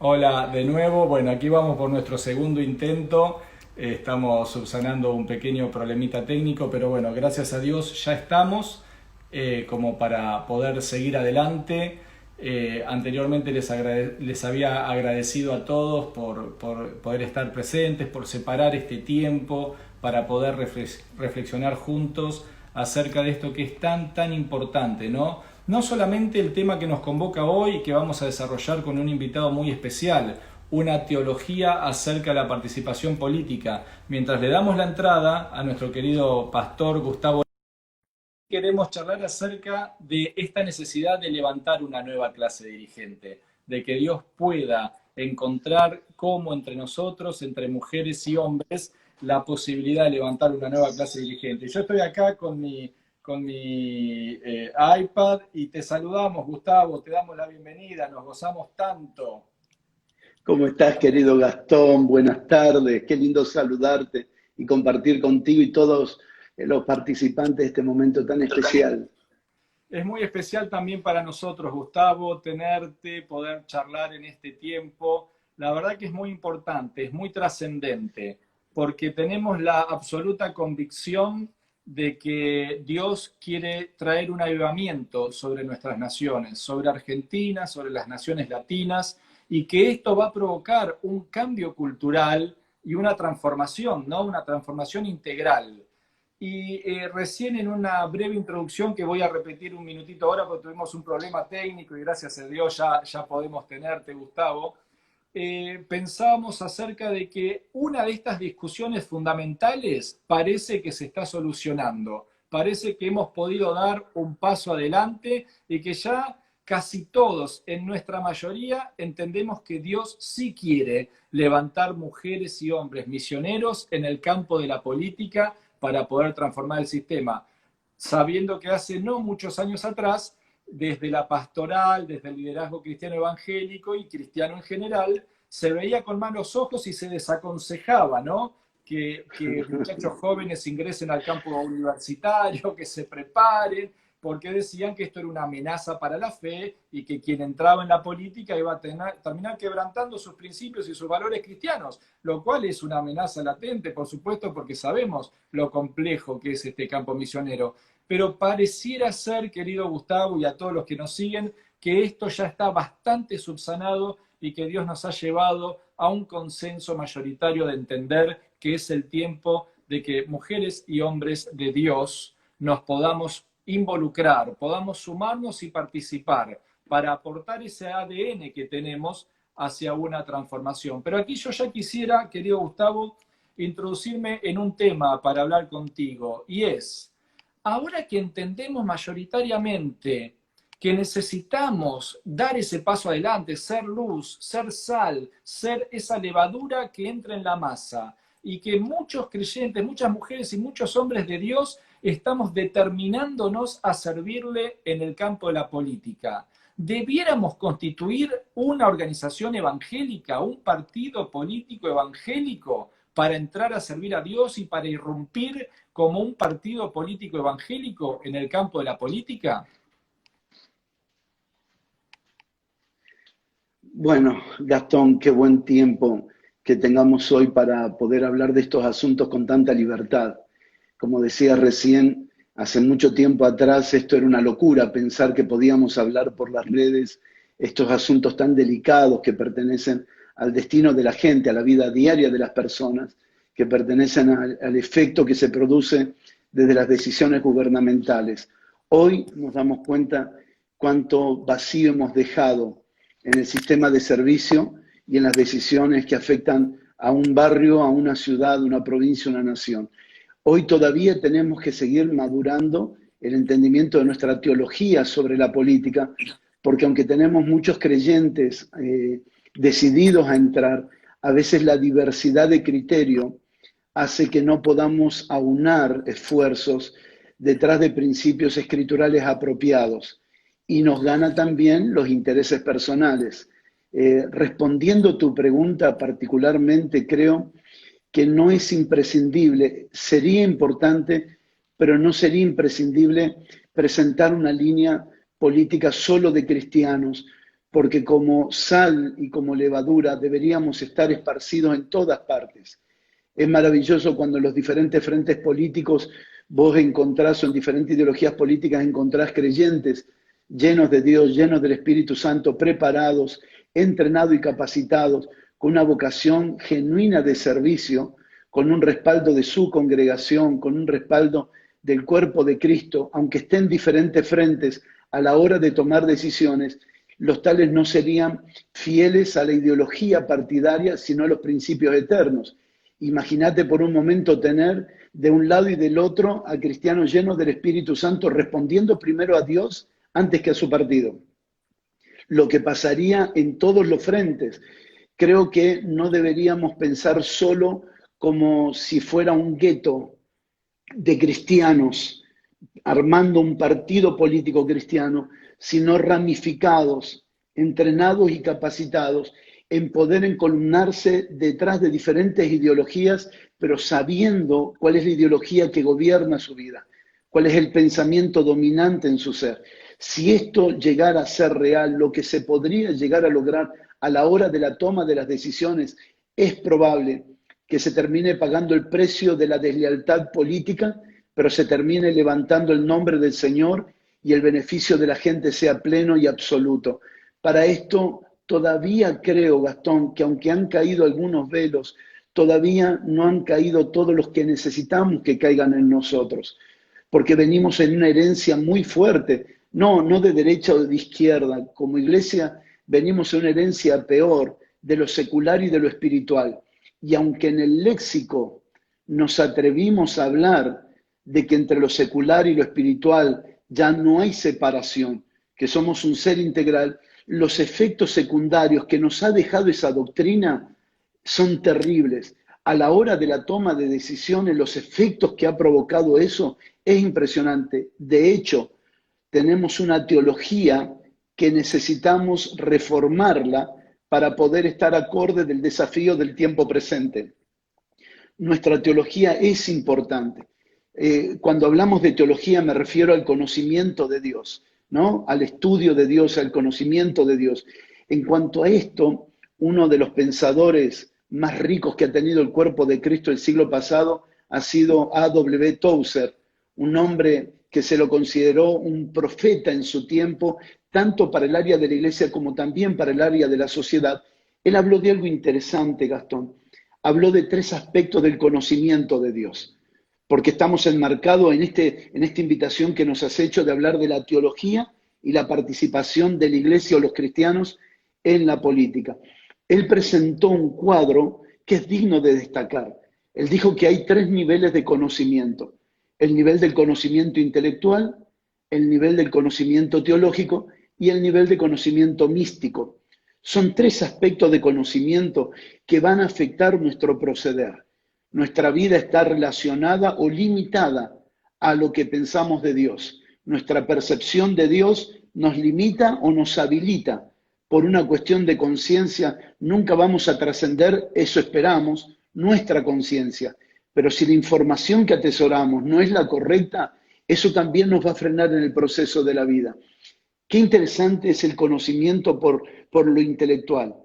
Hola de nuevo, bueno, aquí vamos por nuestro segundo intento. Estamos subsanando un pequeño problemita técnico, pero bueno, gracias a Dios ya estamos como para poder seguir adelante. Anteriormente les había agradecido a todos por poder estar presentes, por separar este tiempo para poder reflexionar juntos acerca de esto que es tan importante, ¿no? No solamente el tema que nos convoca hoy y que vamos a desarrollar con un invitado muy especial, una teología acerca de la participación política. Mientras le damos la entrada a nuestro querido pastor Gustavo, queremos charlar acerca de esta necesidad de levantar una nueva clase dirigente, de que Dios pueda encontrar cómo entre nosotros, entre mujeres y hombres, la posibilidad de levantar una nueva clase dirigente. Yo estoy acá con mi iPad y te saludamos, Gustavo, te damos la bienvenida, nos gozamos tanto. ¿Cómo estás, querido Gastón? Buenas tardes. Qué lindo saludarte y compartir contigo y todos los participantes de este momento tan especial. Es muy especial también para nosotros, Gustavo, tenerte, poder charlar en este tiempo. La verdad que es muy importante, es muy trascendente, porque tenemos la absoluta convicción de que Dios quiere traer un avivamiento sobre nuestras naciones, sobre Argentina, sobre las naciones latinas, y que esto va a provocar un cambio cultural y una transformación, ¿no? Una transformación integral. Y recién en una breve introducción que voy a repetir un minutito ahora porque tuvimos un problema técnico y gracias a Dios ya podemos tenerte, Gustavo, pensábamos acerca de que una de estas discusiones fundamentales parece que se está solucionando, parece que hemos podido dar un paso adelante y que ya casi todos, en nuestra mayoría, entendemos que Dios sí quiere levantar mujeres y hombres misioneros en el campo de la política para poder transformar el sistema, sabiendo que hace no muchos años atrás, desde la pastoral, desde el liderazgo cristiano evangélico y cristiano en general, se veía con malos ojos y se desaconsejaba, ¿no? Que muchachos jóvenes ingresen al campo universitario, que se preparen, porque decían que esto era una amenaza para la fe y que quien entraba en la política iba a terminar quebrantando sus principios y sus valores cristianos, lo cual es una amenaza latente, por supuesto, porque sabemos lo complejo que es este campo misionero. Pero pareciera ser, querido Gustavo, y a todos los que nos siguen, que esto ya está bastante subsanado y que Dios nos ha llevado a un consenso mayoritario de entender que es el tiempo de que mujeres y hombres de Dios nos podamos involucrar, podamos sumarnos y participar para aportar ese ADN que tenemos hacia una transformación. Pero aquí yo ya quisiera, querido Gustavo, introducirme en un tema para hablar contigo, y es, ahora que entendemos mayoritariamente que necesitamos dar ese paso adelante, ser luz, ser sal, ser esa levadura que entra en la masa, y que muchos creyentes, muchas mujeres y muchos hombres de Dios estamos determinándonos a servirle en el campo de la política. ¿Debiéramos constituir una organización evangélica, un partido político evangélico para entrar a servir a Dios y para irrumpir como un partido político evangélico en el campo de la política? Bueno, Gastón, qué buen tiempo que tengamos hoy para poder hablar de estos asuntos con tanta libertad. Como decía recién, hace mucho tiempo atrás esto era una locura, pensar que podíamos hablar por las redes estos asuntos tan delicados que pertenecen al destino de la gente, a la vida diaria de las personas, que pertenecen al efecto que se produce desde las decisiones gubernamentales. Hoy nos damos cuenta cuánto vacío hemos dejado en el sistema de servicio y en las decisiones que afectan a un barrio, a una ciudad, una provincia, una nación. Hoy todavía tenemos que seguir madurando el entendimiento de nuestra teología sobre la política, porque aunque tenemos muchos creyentes decididos a entrar, a veces la diversidad de criterio hace que no podamos aunar esfuerzos detrás de principios escriturales apropiados y nos gana también los intereses personales. Respondiendo tu pregunta particularmente, creo que no es imprescindible, sería importante, pero no sería imprescindible presentar una línea política solo de cristianos, porque como sal y como levadura deberíamos estar esparcidos en todas partes. Es maravilloso cuando en los diferentes frentes políticos vos encontrás, o en diferentes ideologías políticas encontrás creyentes llenos de Dios, llenos del Espíritu Santo, preparados, entrenados y capacitados, con una vocación genuina de servicio, con un respaldo de su congregación, con un respaldo del cuerpo de Cristo, aunque estén en diferentes frentes a la hora de tomar decisiones, los tales no serían fieles a la ideología partidaria, sino a los principios eternos. Imagínate por un momento tener de un lado y del otro a cristianos llenos del Espíritu Santo respondiendo primero a Dios antes que a su partido. Lo que pasaría en todos los frentes. Creo que no deberíamos pensar solo como si fuera un gueto de cristianos armando un partido político cristiano, sino ramificados, entrenados y capacitados en poder encolumnarse detrás de diferentes ideologías, pero sabiendo cuál es la ideología que gobierna su vida, cuál es el pensamiento dominante en su ser. Si esto llegara a ser real, lo que se podría llegar a lograr a la hora de la toma de las decisiones, es probable que se termine pagando el precio de la deslealtad política, pero se termine levantando el nombre del Señor y el beneficio de la gente sea pleno y absoluto. Para esto todavía creo, Gastón, que aunque han caído algunos velos, todavía no han caído todos los que necesitamos que caigan en nosotros, porque venimos en una herencia muy fuerte, no de derecha o de izquierda, como iglesia venimos en una herencia peor, de lo secular y de lo espiritual. Y aunque en el léxico nos atrevimos a hablar de que entre lo secular y lo espiritual ya no hay separación, que somos un ser integral, los efectos secundarios que nos ha dejado esa doctrina son terribles. A la hora de la toma de decisiones, los efectos que ha provocado eso es impresionante. De hecho, tenemos una teología que necesitamos reformarla para poder estar acorde del desafío del tiempo presente. Nuestra teología es importante. Cuando hablamos de teología me refiero al conocimiento de Dios, ¿no? Al estudio de Dios, al conocimiento de Dios. En cuanto a esto, uno de los pensadores más ricos que ha tenido el cuerpo de Cristo el siglo pasado ha sido A.W. Tozer, un hombre que se lo consideró un profeta en su tiempo, tanto para el área de la iglesia como también para el área de la sociedad. Él habló de algo interesante, Gastón. Habló de 3 aspectos del conocimiento de Dios, porque estamos enmarcados en esta invitación que nos has hecho de hablar de la teología y la participación de la iglesia o los cristianos en la política. Él presentó un cuadro que es digno de destacar. Él dijo que hay 3 niveles de conocimiento: el nivel del conocimiento intelectual, el nivel del conocimiento teológico y el nivel de conocimiento místico. Son 3 aspectos de conocimiento que van a afectar nuestro proceder. Nuestra vida está relacionada o limitada a lo que pensamos de Dios. Nuestra percepción de Dios nos limita o nos habilita. Por una cuestión de conciencia, nunca vamos a trascender, eso esperamos, nuestra conciencia. Pero si la información que atesoramos no es la correcta, eso también nos va a frenar en el proceso de la vida. Qué interesante es el conocimiento por lo intelectual,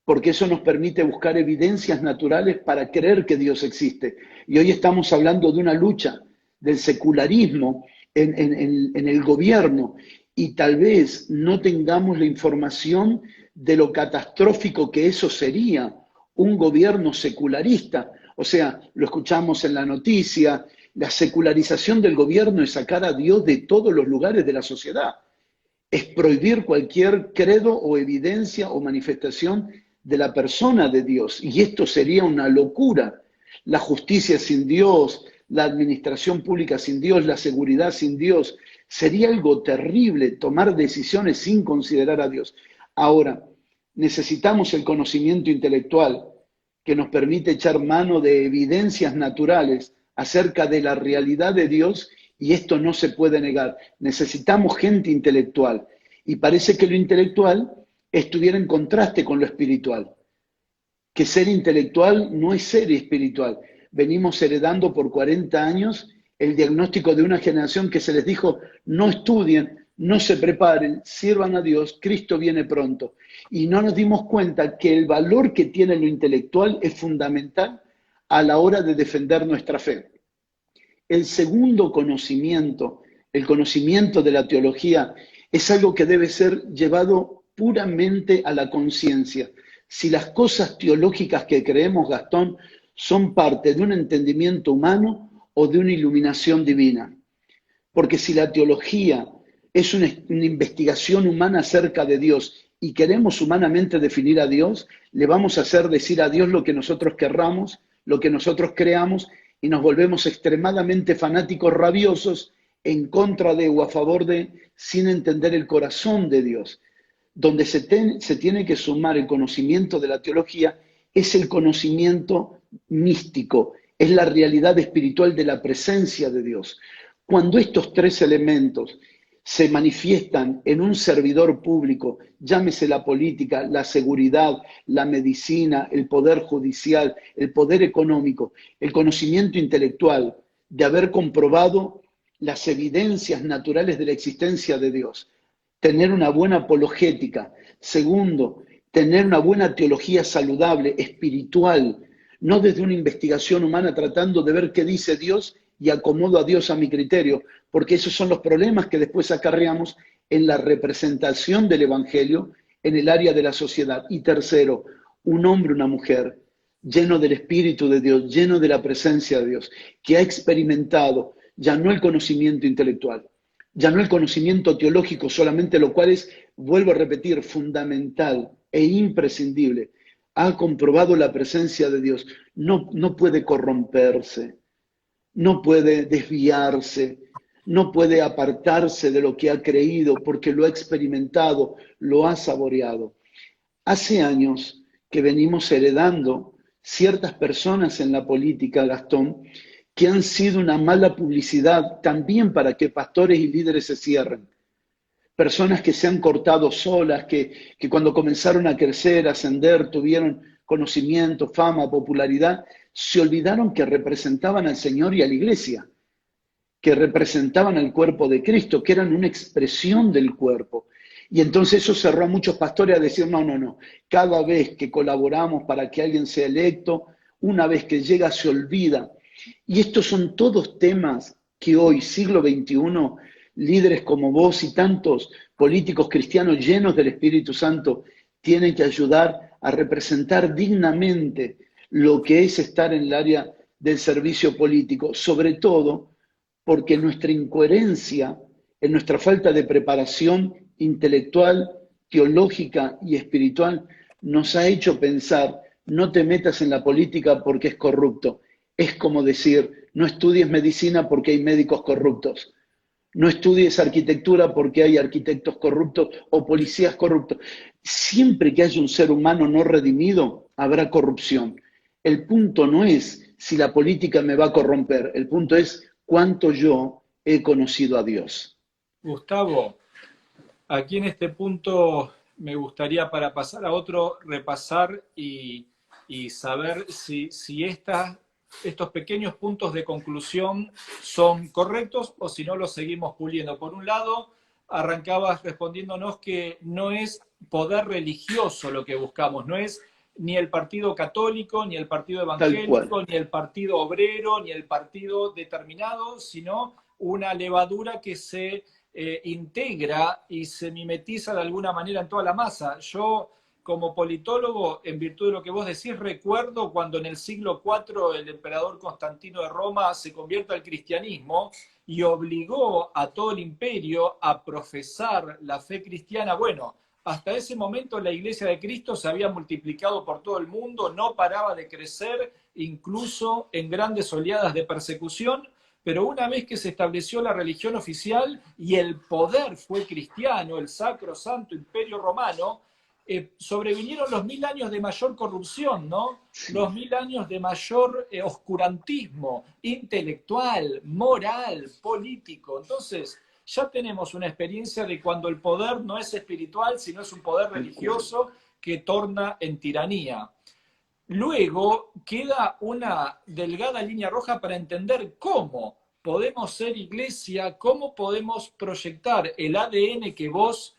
porque eso nos permite buscar evidencias naturales para creer que Dios existe. Y hoy estamos hablando de una lucha del secularismo en el gobierno, y tal vez no tengamos la información de lo catastrófico que eso sería, un gobierno secularista. O sea, lo escuchamos en la noticia, la secularización del gobierno es sacar a Dios de todos los lugares de la sociedad. Es prohibir cualquier credo o evidencia o manifestación de la persona de Dios. Y esto sería una locura. La justicia sin Dios, la administración pública sin Dios, la seguridad sin Dios. Sería algo terrible tomar decisiones sin considerar a Dios. Ahora, necesitamos el conocimiento intelectual que nos permite echar mano de evidencias naturales acerca de la realidad de Dios, y esto no se puede negar. Necesitamos gente intelectual, y parece que lo intelectual estuviera en contraste con lo espiritual. Que ser intelectual no es ser espiritual. Venimos heredando por 40 años el diagnóstico de una generación que se les dijo: no estudien, no se preparen, sirvan a Dios, Cristo viene pronto. Y no nos dimos cuenta que el valor que tiene lo intelectual es fundamental a la hora de defender nuestra fe. El segundo conocimiento, el conocimiento de la teología, es algo que debe ser llevado puramente a la conciencia. Si las cosas teológicas que creemos, Gastón, son parte de un entendimiento humano o de una iluminación divina. Porque si la teología es una investigación humana acerca de Dios y queremos humanamente definir a Dios, le vamos a hacer decir a Dios lo que nosotros querramos, lo que nosotros creamos, y nos volvemos extremadamente fanáticos rabiosos en contra de o a favor de, sin entender el corazón de Dios. Donde se tiene que sumar el conocimiento de la teología es el conocimiento místico, es la realidad espiritual de la presencia de Dios. Cuando estos tres elementos se manifiestan en un servidor público, llámese la política, la seguridad, la medicina, el poder judicial, el poder económico, el conocimiento intelectual, de haber comprobado las evidencias naturales de la existencia de Dios, tener una buena apologética. Segundo, tener una buena teología saludable, espiritual, no desde una investigación humana tratando de ver qué dice Dios y acomodo a Dios a mi criterio, porque esos son los problemas que después acarreamos en la representación del Evangelio en el área de la sociedad. Y tercero, un hombre, una mujer, lleno del Espíritu de Dios, lleno de la presencia de Dios, que ha experimentado ya no el conocimiento intelectual, ya no el conocimiento teológico solamente, lo cual es, vuelvo a repetir, fundamental e imprescindible. Ha comprobado la presencia de Dios, no puede corromperse, no puede desviarse, no puede apartarse de lo que ha creído porque lo ha experimentado, lo ha saboreado. Hace años que venimos heredando ciertas personas en la política, Gastón, que han sido una mala publicidad también para que pastores y líderes se cierren. Personas que se han cortado solas, que cuando comenzaron a crecer, a ascender, tuvieron conocimiento, fama, popularidad, se olvidaron que representaban al Señor y a la iglesia, que representaban al cuerpo de Cristo, que eran una expresión del cuerpo. Y entonces eso cerró a muchos pastores a decir, no, cada vez que colaboramos para que alguien sea electo, una vez que llega se olvida. Y estos son todos temas que hoy, siglo XXI, líderes como vos y tantos políticos cristianos llenos del Espíritu Santo tienen que ayudar a representar dignamente lo que es estar en el área del servicio político, sobre todo porque nuestra incoherencia, en nuestra falta de preparación intelectual, teológica y espiritual, nos ha hecho pensar, no te metas en la política porque es corrupto. Es como decir, no estudies medicina porque hay médicos corruptos. No estudies arquitectura porque hay arquitectos corruptos o policías corruptos. Siempre que haya un ser humano no redimido, habrá corrupción. El punto no es si la política me va a corromper, el punto es cuánto yo he conocido a Dios. Gustavo, aquí en este punto me gustaría, para pasar a otro, repasar y saber si estos pequeños puntos de conclusión son correctos o si no los seguimos puliendo. Por un lado, arrancabas respondiéndonos que no es poder religioso lo que buscamos, no es ni el partido católico, ni el partido evangélico, ni el partido obrero, ni el partido determinado, sino una levadura que se integra y se mimetiza de alguna manera en toda la masa. Yo, como politólogo, en virtud de lo que vos decís, recuerdo cuando en el siglo IV el emperador Constantino de Roma se convierte al cristianismo y obligó a todo el imperio a profesar la fe cristiana. Bueno, hasta ese momento la Iglesia de Cristo se había multiplicado por todo el mundo, no paraba de crecer, incluso en grandes oleadas de persecución, pero una vez que se estableció la religión oficial y el poder fue cristiano, el Sacro Santo Imperio Romano, sobrevinieron los 1000 años de mayor corrupción, ¿no? Los 1000 años de mayor oscurantismo intelectual, moral, político. Entonces, ya tenemos una experiencia de cuando el poder no es espiritual, sino es un poder religioso que torna en tiranía. Luego queda una delgada línea roja para entender cómo podemos ser iglesia, cómo podemos proyectar el ADN que vos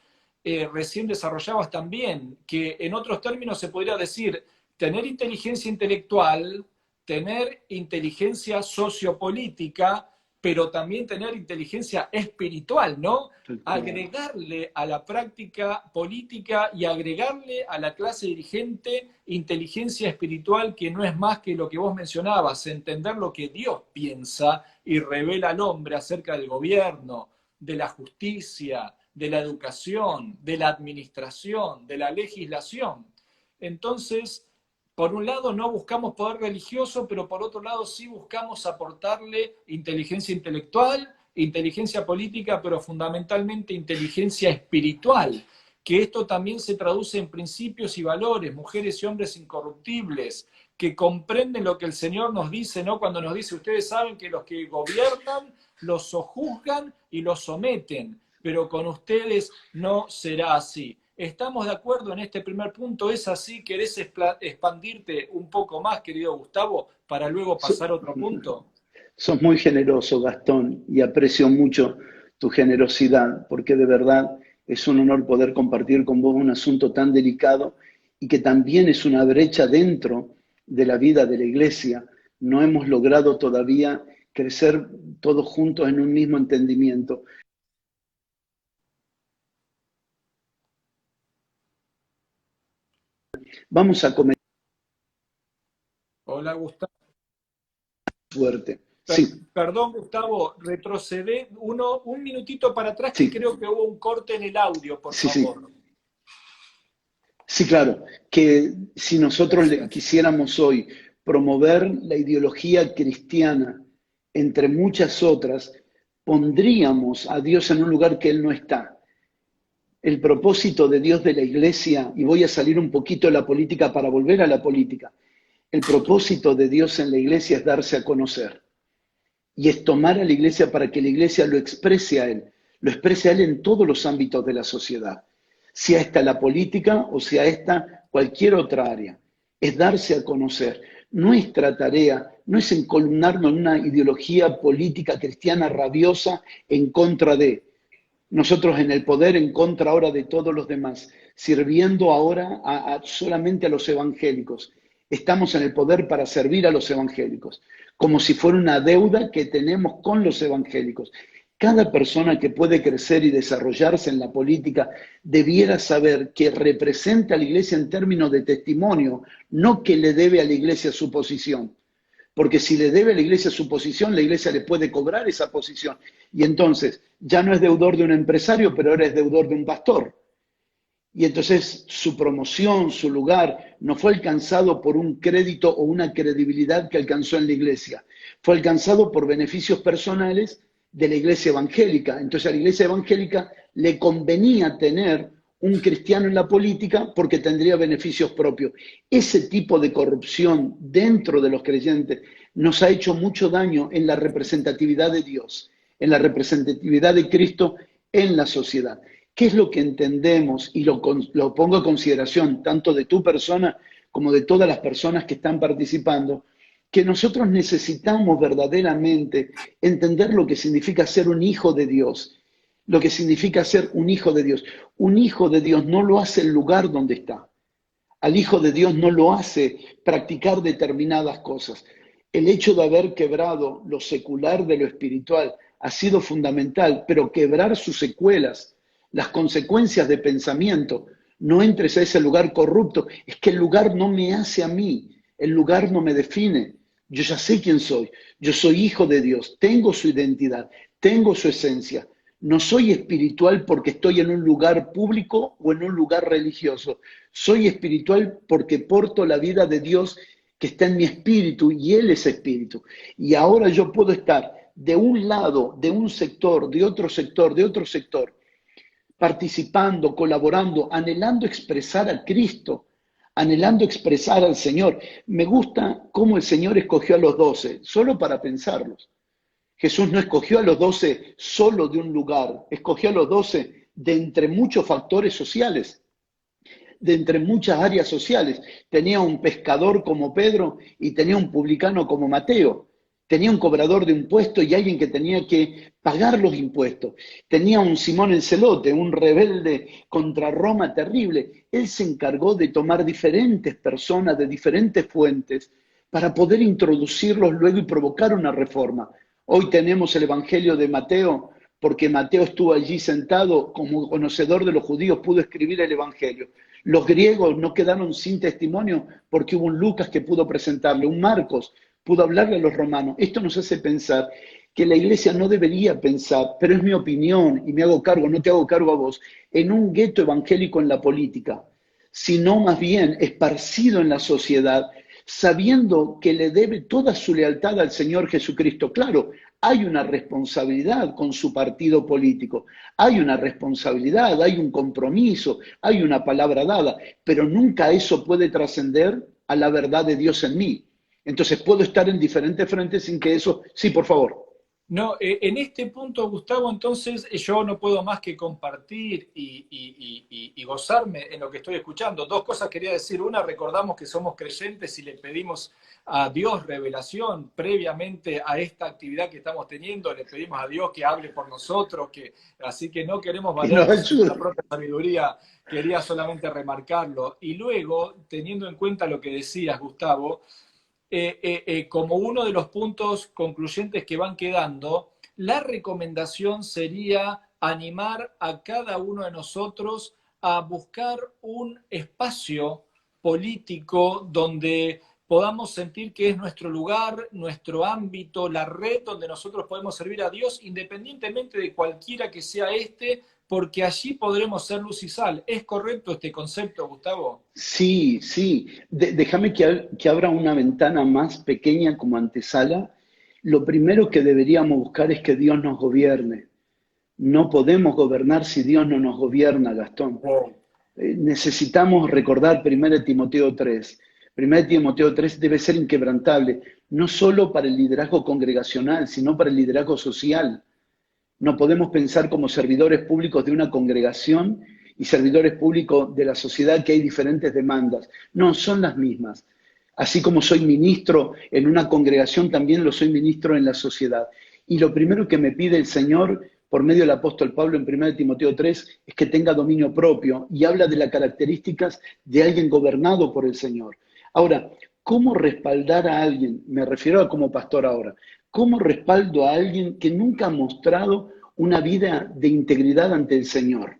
recién desarrollabas también, que en otros términos se podría decir tener inteligencia intelectual, tener inteligencia sociopolítica, pero también tener inteligencia espiritual, ¿no? Agregarle a la práctica política y agregarle a la clase dirigente inteligencia espiritual, que no es más que lo que vos mencionabas, entender lo que Dios piensa y revela al hombre acerca del gobierno, de la justicia, de la educación, de la administración, de la legislación. Entonces, por un lado no buscamos poder religioso, pero por otro lado sí buscamos aportarle inteligencia intelectual, inteligencia política, pero fundamentalmente inteligencia espiritual, que esto también se traduce en principios y valores, mujeres y hombres incorruptibles, que comprenden lo que el Señor nos dice, ¿no? Cuando nos dice, ustedes saben que los que gobiernan los sojuzgan y los someten, pero con ustedes no será así. ¿Estamos de acuerdo en este primer punto? ¿Es así? ¿Querés expandirte un poco más, querido Gustavo, para luego pasar a otro punto? Sos muy generoso, Gastón, y aprecio mucho tu generosidad, porque de verdad es un honor poder compartir con vos un asunto tan delicado y que también es una brecha dentro de la vida de la iglesia. No hemos logrado todavía crecer todos juntos en un mismo entendimiento. Vamos a comer Hola, Gustavo. fuerte. Sí, Perdón, Gustavo, retrocedé un minutito para atrás que sí, creo que hubo un corte en el audio, por sí, sí. favor. Sí, claro, que si nosotros Gracias. quisiéramos hoy promover la ideología cristiana, entre muchas otras, pondríamos a Dios en un lugar que Él no está. El propósito de Dios de la iglesia, y voy a salir un poquito de la política para volver a la política, el propósito de Dios en la iglesia es darse a conocer y es tomar a la iglesia para que la iglesia lo exprese a Él en todos los ámbitos de la sociedad, sea esta la política o sea esta cualquier otra área. Es darse a conocer. Nuestra tarea no es encolumnarnos en una ideología política cristiana rabiosa en contra de nosotros en el poder, en contra ahora de todos los demás, sirviendo ahora solamente a los evangélicos. Estamos en el poder para servir a los evangélicos, como si fuera una deuda que tenemos con los evangélicos. Cada persona que puede crecer y desarrollarse en la política debiera saber que representa a la iglesia en términos de testimonio, no que le debe a la iglesia su posición. Porque si le debe a la iglesia su posición, la iglesia le puede cobrar esa posición. Y entonces ya no es deudor de un empresario, pero ahora es deudor de un pastor. Y entonces su promoción, su lugar, no fue alcanzado por un crédito o una credibilidad que alcanzó en la iglesia. Fue alcanzado por beneficios personales de la iglesia evangélica. Entonces a la iglesia evangélica le convenía tener un cristiano en la política porque tendría beneficios propios. Ese tipo de corrupción dentro de los creyentes nos ha hecho mucho daño en la representatividad de Dios, en la representatividad de Cristo en la sociedad. ¿Qué es lo que entendemos? Y lo pongo a consideración tanto de tu persona como de todas las personas que están participando, que nosotros necesitamos verdaderamente entender lo que significa ser un hijo de Dios, lo que significa ser un hijo de Dios. Un hijo de Dios no lo hace el lugar donde está. Al hijo de Dios no lo hace practicar determinadas cosas. El hecho de haber quebrado lo secular de lo espiritual ha sido fundamental, pero quebrar sus secuelas, las consecuencias de pensamiento, no entres a ese lugar corrupto, es que el lugar no me hace a mí, el lugar no me define. Yo ya sé quién soy, yo soy hijo de Dios, tengo su identidad, tengo su esencia. No soy espiritual porque estoy en un lugar público o en un lugar religioso. Soy espiritual porque porto la vida de Dios que está en mi espíritu y Él es espíritu. Y ahora yo puedo estar de un lado, de un sector, de otro sector, de otro sector, participando, colaborando, anhelando expresar a Cristo, anhelando expresar al Señor. Me gusta cómo el Señor escogió a los 12, solo para pensarlos. Jesús no escogió a los 12 solo de un lugar, escogió a los 12 de entre muchos factores sociales, de entre muchas áreas sociales. Tenía un pescador como Pedro y tenía un publicano como Mateo. Tenía un cobrador de impuestos y alguien que tenía que pagar los impuestos. Tenía un Simón el Celote, un rebelde contra Roma terrible. Él se encargó de tomar diferentes personas de diferentes fuentes para poder introducirlos luego y provocar una reforma. Hoy tenemos el Evangelio de Mateo, porque Mateo estuvo allí sentado como conocedor de los judíos, pudo escribir el Evangelio. Los griegos no quedaron sin testimonio porque hubo un Lucas que pudo presentarle, un Marcos pudo hablarle a los romanos. Esto nos hace pensar que la iglesia no debería pensar, pero es mi opinión y me hago cargo, no te hago cargo a vos, en un gueto evangélico en la política, sino más bien esparcido en la sociedad, sabiendo que le debe toda su lealtad al Señor Jesucristo. Claro, hay una responsabilidad con su partido político, hay una responsabilidad, hay un compromiso, hay una palabra dada, pero nunca eso puede trascender a la verdad de Dios en mí. Entonces puedo estar en diferentes frentes sin que eso... Sí, por favor. No, en este punto, Gustavo, entonces yo no puedo más que compartir y gozarme en lo que estoy escuchando. Dos cosas quería decir. Una, recordamos que somos creyentes y le pedimos a Dios revelación previamente a esta actividad que estamos teniendo. Le pedimos a Dios que hable por nosotros, así que no queremos Que nos valernos de la ayude. propia sabiduría. Quería solamente remarcarlo. Y luego, teniendo en cuenta lo que decías, Gustavo, como uno de los puntos concluyentes que van quedando, la recomendación sería animar a cada uno de nosotros a buscar un espacio político donde podamos sentir que es nuestro lugar, nuestro ámbito, la red donde nosotros podemos servir a Dios, independientemente de cualquiera que sea este, porque allí podremos ser luz y sal. ¿Es correcto este concepto, Gustavo? Sí, sí. Déjame que abra una ventana más pequeña como antesala. Lo primero que deberíamos buscar es que Dios nos gobierne. No podemos gobernar si Dios no nos gobierna, Gastón. Wow. Necesitamos recordar 1 Timoteo 3. 1 Timoteo 3 debe ser inquebrantable, no solo para el liderazgo congregacional, sino para el liderazgo social. No podemos pensar como servidores públicos de una congregación y servidores públicos de la sociedad que hay diferentes demandas. No, son las mismas. Así como soy ministro en una congregación, también lo soy ministro en la sociedad. Y lo primero que me pide el Señor por medio del apóstol Pablo en 1 Timoteo 3 es que tenga dominio propio y habla de las características de alguien gobernado por el Señor. Ahora, ¿cómo respaldar a alguien? Me refiero a como pastor ahora. ¿Cómo respaldo a alguien que nunca ha mostrado una vida de integridad ante el Señor?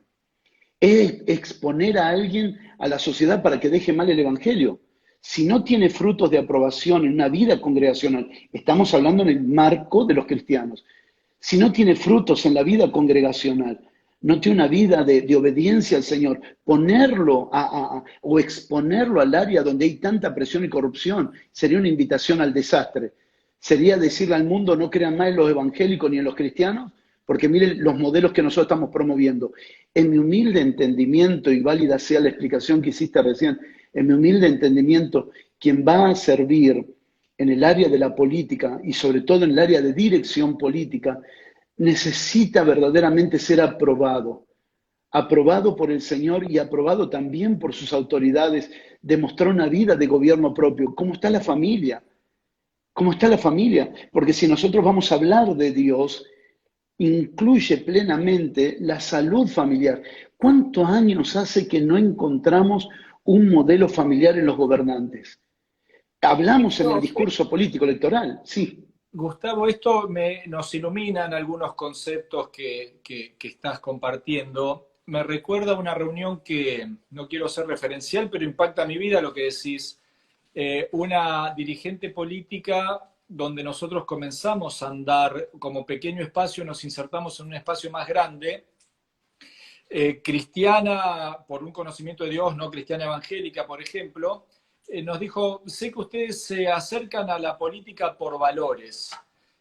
Es exponer a alguien a la sociedad para que deje mal el Evangelio. Si no tiene frutos de aprobación en una vida congregacional, estamos hablando en el marco de los cristianos, si no tiene frutos en la vida congregacional, no tiene una vida de obediencia al Señor, ponerlo o exponerlo al área donde hay tanta presión y corrupción sería una invitación al desastre. Sería decirle al mundo no crean más en los evangélicos ni en los cristianos, porque miren los modelos que nosotros estamos promoviendo. En mi humilde entendimiento, y válida sea la explicación que hiciste recién, en mi humilde entendimiento, quien va a servir en el área de la política y sobre todo en el área de dirección política, necesita verdaderamente ser aprobado. Aprobado por el Señor y aprobado también por sus autoridades, demostrar una vida de gobierno propio. ¿Cómo está la familia? ¿Cómo está la familia? Porque si nosotros vamos a hablar de Dios, incluye plenamente la salud familiar. ¿Cuántos años hace que no encontramos un modelo familiar en los gobernantes? Hablamos en el discurso político electoral, sí. Gustavo, esto nos ilumina en algunos conceptos que estás compartiendo. Me recuerda a una reunión que no quiero ser referencial, pero impacta mi vida lo que decís. Una dirigente política donde nosotros comenzamos a andar como pequeño espacio, nos insertamos en un espacio más grande, cristiana por un conocimiento de Dios, no cristiana evangélica, por ejemplo, nos dijo, sé que ustedes se acercan a la política por valores,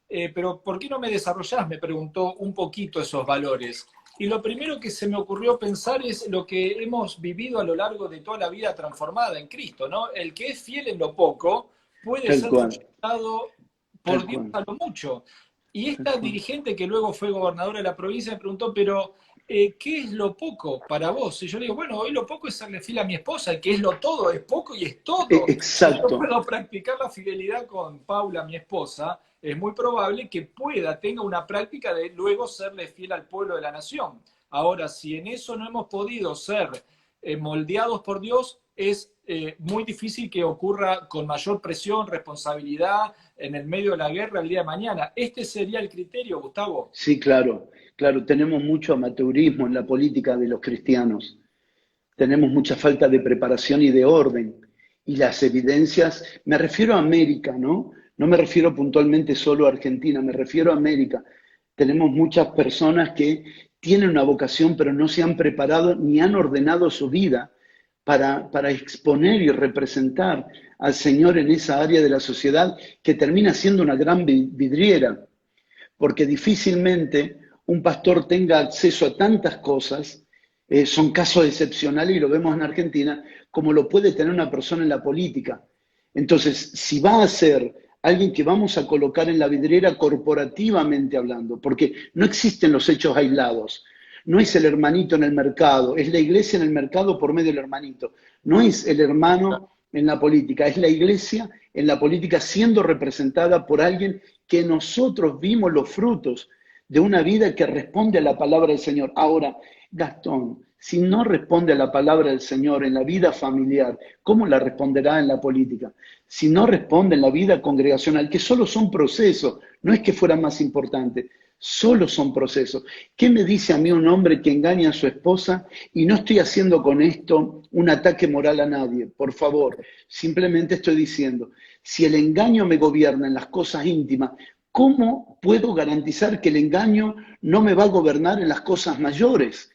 pero ¿por qué no me desarrollás? Me preguntó un poquito esos valores. Y lo primero que se me ocurrió pensar es lo que hemos vivido a lo largo de toda la vida transformada en Cristo, ¿no? El que es fiel en lo poco puede Tal ser cual, proyectado tal por Dios cual, a lo mucho. Y tal esta cual. dirigente que luego fue gobernadora de la provincia me preguntó, pero ¿qué es lo poco para vos? Y yo le digo, bueno, hoy lo poco es serle fiel a mi esposa, y que es lo todo, es poco y es todo. Si yo Exacto, puedo practicar la fidelidad con Paula, mi esposa, es muy probable que tenga una práctica de luego serle fiel al pueblo de la nación. Ahora, si en eso no hemos podido ser moldeados por Dios, es muy difícil que ocurra con mayor presión, responsabilidad en el medio de la guerra el día de mañana. ¿Este sería el criterio, Gustavo? Sí, claro, claro, tenemos mucho amateurismo en la política de los cristianos. Tenemos mucha falta de preparación y de orden. Y las evidencias, me refiero a América, ¿no? No me refiero puntualmente solo a Argentina, me refiero a América. Tenemos muchas personas que tienen una vocación, pero no se han preparado ni han ordenado su vida para exponer y representar al Señor en esa área de la sociedad que termina siendo una gran vidriera, porque difícilmente un pastor tenga acceso a tantas cosas, son casos excepcionales y lo vemos en Argentina, como lo puede tener una persona en la política. Entonces, si va a ser alguien que vamos a colocar en la vidriera corporativamente hablando, porque no existen los hechos aislados, no es el hermanito en el mercado, es la iglesia en el mercado por medio del hermanito, no es el hermano en la política, es la iglesia en la política siendo representada por alguien que nosotros vimos los frutos de una vida que responde a la palabra del Señor. Ahora, Gastón, si no responde a la palabra del Señor en la vida familiar, ¿cómo la responderá en la política? Si no responde en la vida congregacional, que solo son procesos, no es que fuera más importante, solo son procesos. ¿Qué me dice a mí un hombre que engaña a su esposa? Y no estoy haciendo con esto un ataque moral a nadie, por favor. Simplemente estoy diciendo, si el engaño me gobierna en las cosas íntimas, ¿cómo puedo garantizar que el engaño no me va a gobernar en las cosas mayores?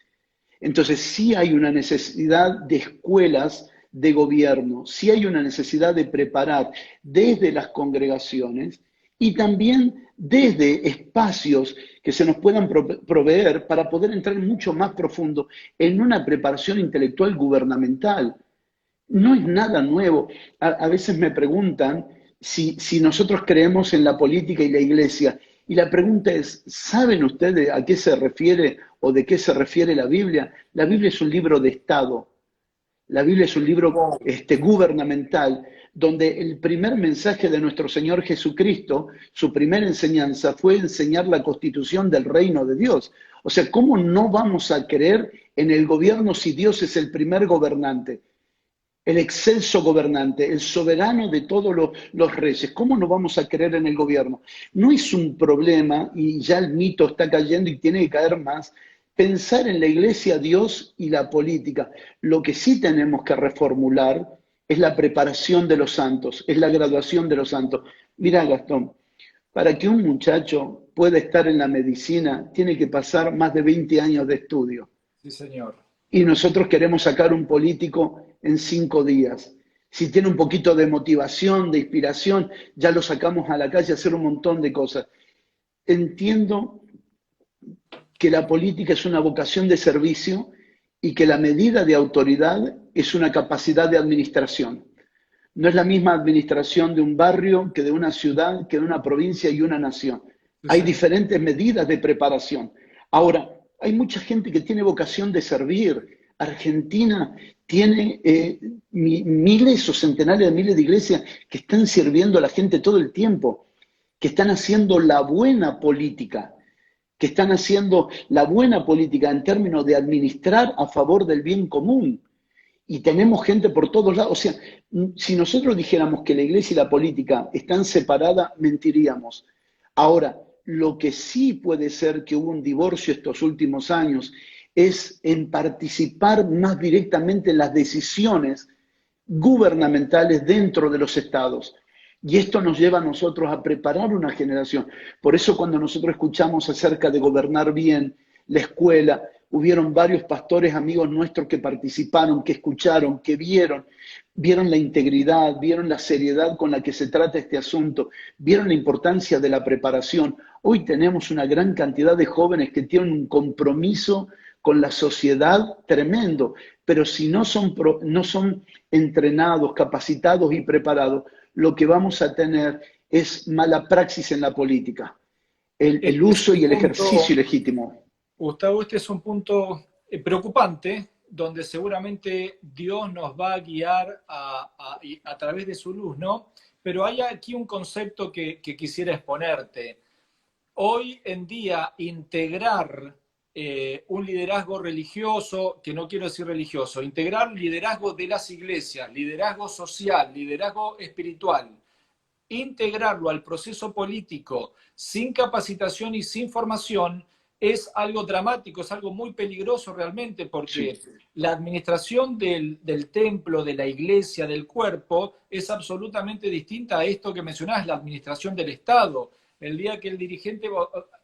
Entonces sí hay una necesidad de escuelas de gobierno, sí hay una necesidad de preparar desde las congregaciones y también desde espacios que se nos puedan proveer para poder entrar mucho más profundo en una preparación intelectual gubernamental. No es nada nuevo. A veces me preguntan si nosotros creemos en la política y la iglesia. Y la pregunta es, ¿saben ustedes a qué se refiere o de qué se refiere la Biblia? La Biblia es un libro de Estado. La Biblia es un libro gubernamental, donde el primer mensaje de nuestro Señor Jesucristo, su primera enseñanza, fue enseñar la constitución del reino de Dios. O sea, ¿cómo no vamos a creer en el gobierno si Dios es el primer gobernante? El excelso gobernante, el soberano de todos los reyes. ¿Cómo no vamos a creer en el gobierno? No es un problema, y ya el mito está cayendo y tiene que caer más, pensar en la iglesia, Dios y la política. Lo que sí tenemos que reformular es la preparación de los santos, es la graduación de los santos. Mira, Gastón, para que un muchacho pueda estar en la medicina, tiene que pasar más de 20 años de estudio. Sí, señor. Y nosotros queremos sacar un político en 5 días. Si tiene un poquito de motivación, de inspiración, ya lo sacamos a la calle a hacer un montón de cosas. Entiendo que la política es una vocación de servicio y que la medida de autoridad es una capacidad de administración. No es la misma administración de un barrio que de una ciudad, que de una provincia y una nación. Hay diferentes medidas de preparación. Ahora, hay mucha gente que tiene vocación de servir. Argentina tiene miles o centenares de miles de iglesias que están sirviendo a la gente todo el tiempo, que están haciendo la buena política, en términos de administrar a favor del bien común. Y tenemos gente por todos lados. O sea, si nosotros dijéramos que la iglesia y la política están separadas, mentiríamos. Ahora, lo que sí puede ser que hubo un divorcio estos últimos años es en participar más directamente en las decisiones gubernamentales dentro de los estados. Y esto nos lleva a nosotros a preparar una generación. Por eso cuando nosotros escuchamos acerca de gobernar bien la escuela, hubieron varios pastores amigos nuestros que participaron, que escucharon, que vieron la integridad, vieron la seriedad con la que se trata este asunto, vieron la importancia de la preparación. Hoy tenemos una gran cantidad de jóvenes que tienen un compromiso con la sociedad tremendo, pero si no son entrenados, capacitados y preparados, lo que vamos a tener es mala praxis en la política, el uso y el ejercicio ilegítimo. Gustavo, este es un punto preocupante, donde seguramente Dios nos va a guiar a través de su luz, ¿no? Pero hay aquí un concepto que quisiera exponerte. Hoy en día, integrar un liderazgo religioso, que no quiero decir religioso, integrar liderazgo de las iglesias, liderazgo social, liderazgo espiritual, integrarlo al proceso político sin capacitación y sin formación es algo dramático, es algo muy peligroso realmente, porque Sí, la administración del templo, de la iglesia, del cuerpo, es absolutamente distinta a esto que mencionás, la administración del Estado. El día que el dirigente,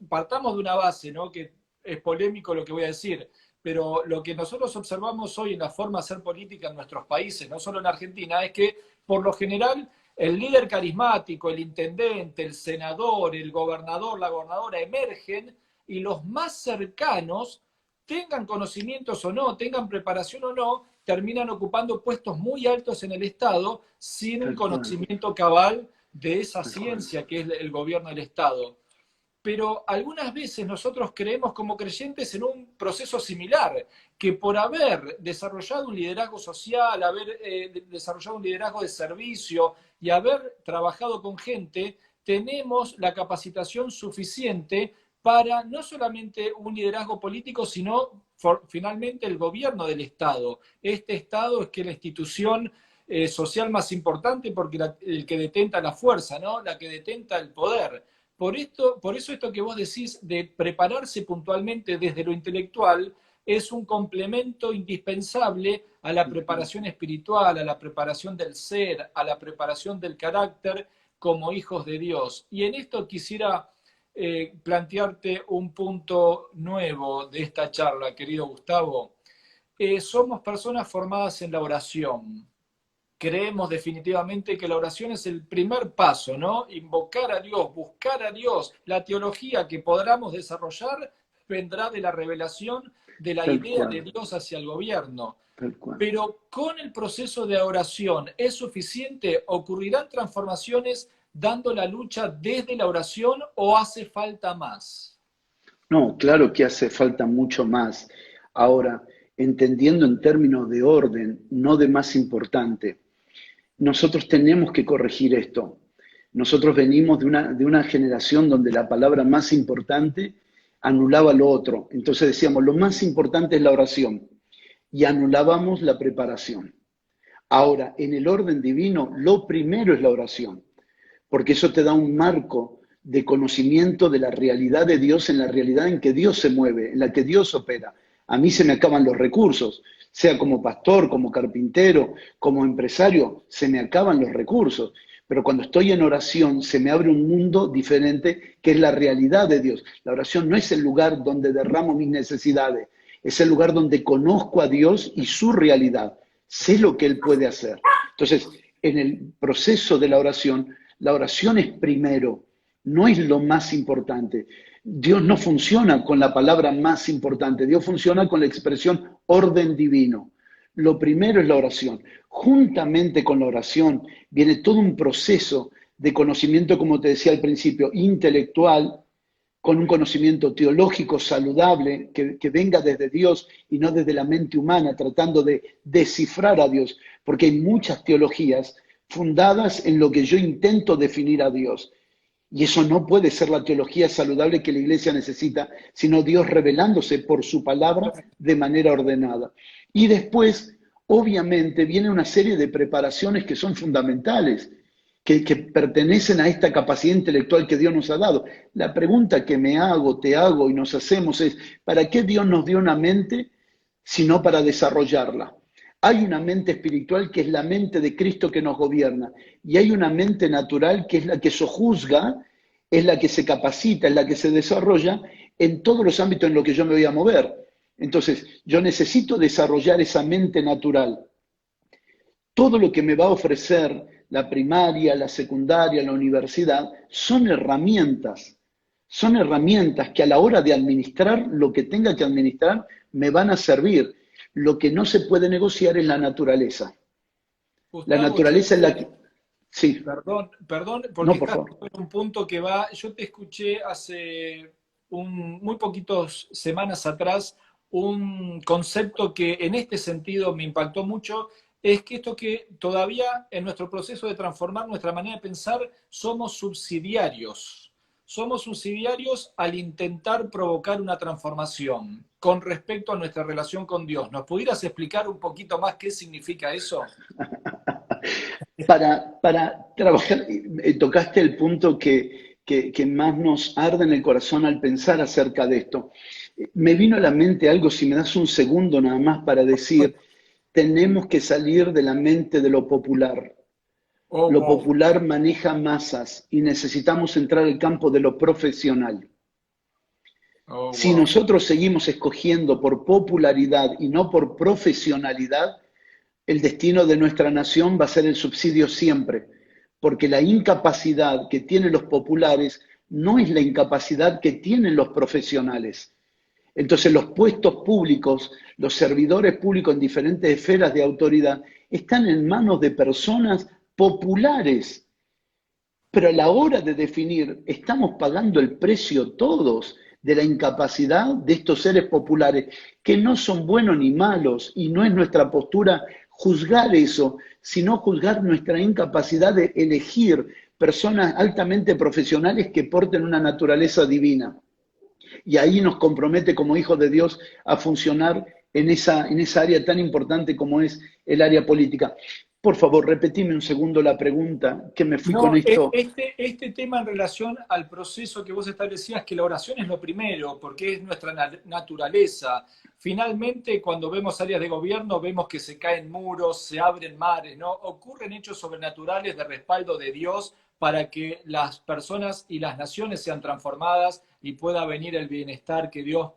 partamos de una base, ¿no? Que es polémico lo que voy a decir, pero lo que nosotros observamos hoy en la forma de hacer política en nuestros países, no solo en Argentina, es que por lo general el líder carismático, el intendente, el senador, el gobernador, la gobernadora emergen y los más cercanos, tengan conocimientos o no, tengan preparación o no, terminan ocupando puestos muy altos en el Estado sin un tal cual, conocimiento cabal de esa tal cual. ciencia que es el gobierno del Estado. Pero algunas veces nosotros creemos como creyentes en un proceso similar, que por haber desarrollado un liderazgo social, haber desarrollado un liderazgo de servicio y haber trabajado con gente, tenemos la capacitación suficiente para no solamente un liderazgo político, sino finalmente el gobierno del Estado. Este Estado es que la institución social más importante porque el que detenta la fuerza, ¿no? La que detenta el poder. Por eso esto que vos decís de prepararse puntualmente desde lo intelectual es un complemento indispensable a la preparación espiritual, a la preparación del ser, a la preparación del carácter como hijos de Dios. Y en esto quisiera plantearte un punto nuevo de esta charla, querido Gustavo. Somos personas formadas en la oración. Creemos definitivamente que la oración es el primer paso, ¿no? Invocar a Dios, buscar a Dios. La teología que podamos desarrollar vendrá de la revelación de la Tal idea de cual, Dios hacia el gobierno. tal cual. Pero con el proceso de oración, ¿es suficiente? ¿Ocurrirán transformaciones dando la lucha desde la oración o hace falta más? No, claro que hace falta mucho más. Ahora, entendiendo en términos de orden, no de más importante, nosotros tenemos que corregir esto. Nosotros venimos de una generación donde la palabra más importante anulaba lo otro. Entonces decíamos, lo más importante es la oración y anulábamos la preparación. Ahora, en el orden divino, lo primero es la oración, porque eso te da un marco de conocimiento de la realidad de Dios en la realidad en que Dios se mueve, en la que Dios opera. A mí se me acaban los recursos, sea como pastor, como carpintero, como empresario, se me acaban los recursos. Pero cuando estoy en oración se me abre un mundo diferente que es la realidad de Dios. La oración no es el lugar donde derramo mis necesidades, es el lugar donde conozco a Dios y su realidad. Sé lo que Él puede hacer. Entonces, en el proceso de la oración es primero, no es lo más importante. Dios no funciona con la palabra más importante, Dios funciona con la expresión orden divino. Lo primero es la oración. Juntamente con la oración viene todo un proceso de conocimiento, como te decía al principio, intelectual, con un conocimiento teológico saludable que venga desde Dios y no desde la mente humana, tratando de descifrar a Dios, porque hay muchas teologías fundadas en lo que yo intento definir a Dios. Y eso no puede ser la teología saludable que la iglesia necesita, sino Dios revelándose por su palabra de manera ordenada. Y después, obviamente, viene una serie de preparaciones que son fundamentales, que pertenecen a esta capacidad intelectual que Dios nos ha dado. La pregunta que me hago, te hago y nos hacemos es, ¿para qué Dios nos dio una mente sino para desarrollarla? Hay una mente espiritual que es la mente de Cristo que nos gobierna y hay una mente natural que es la que sojuzga, es la que se capacita, es la que se desarrolla en todos los ámbitos en los que yo me voy a mover. Entonces, yo necesito desarrollar esa mente natural. Todo lo que me va a ofrecer la primaria, la secundaria, la universidad, son herramientas que a la hora de administrar lo que tenga que administrar me van a servir. Lo que no se puede negociar es la naturaleza. La Gustavo, naturaleza es la que... Sí, perdón, no, porque por estás favor. en un punto yo te escuché hace muy poquitos semanas atrás un concepto que en este sentido me impactó mucho, es que esto que todavía en nuestro proceso de transformar nuestra manera de pensar somos subsidiarios. Somos subsidiarios al intentar provocar una transformación con respecto a nuestra relación con Dios. ¿Nos pudieras explicar un poquito más qué significa eso? Para trabajar, tocaste el punto que más nos arde en el corazón al pensar acerca de esto. Me vino a la mente algo, si me das un segundo nada más para decir, tenemos que salir de la mente de lo popular. Oh, Lo wow. popular maneja masas y necesitamos entrar al campo de lo profesional. Oh, Si wow. nosotros seguimos escogiendo por popularidad y no por profesionalidad, el destino de nuestra nación va a ser el subsidio siempre, porque la incapacidad que tienen los populares no es la incapacidad que tienen los profesionales. Entonces los puestos públicos, los servidores públicos en diferentes esferas de autoridad, están en manos de personas populares. Pero a la hora de definir, estamos pagando el precio todos de la incapacidad de estos seres populares, que no son buenos ni malos, y no es nuestra postura juzgar eso, sino juzgar nuestra incapacidad de elegir personas altamente profesionales que porten una naturaleza divina. Y ahí nos compromete como hijos de Dios a funcionar en esa área tan importante como es el área política. Por favor, repetime un segundo la pregunta, que me fui con No, esto. este tema en relación al proceso que vos establecías, que la oración es lo primero, porque es nuestra naturaleza. Finalmente, cuando vemos áreas de gobierno, vemos que se caen muros, se abren mares, ¿no? Ocurren hechos sobrenaturales de respaldo de Dios para que las personas y las naciones sean transformadas y pueda venir el bienestar que Dios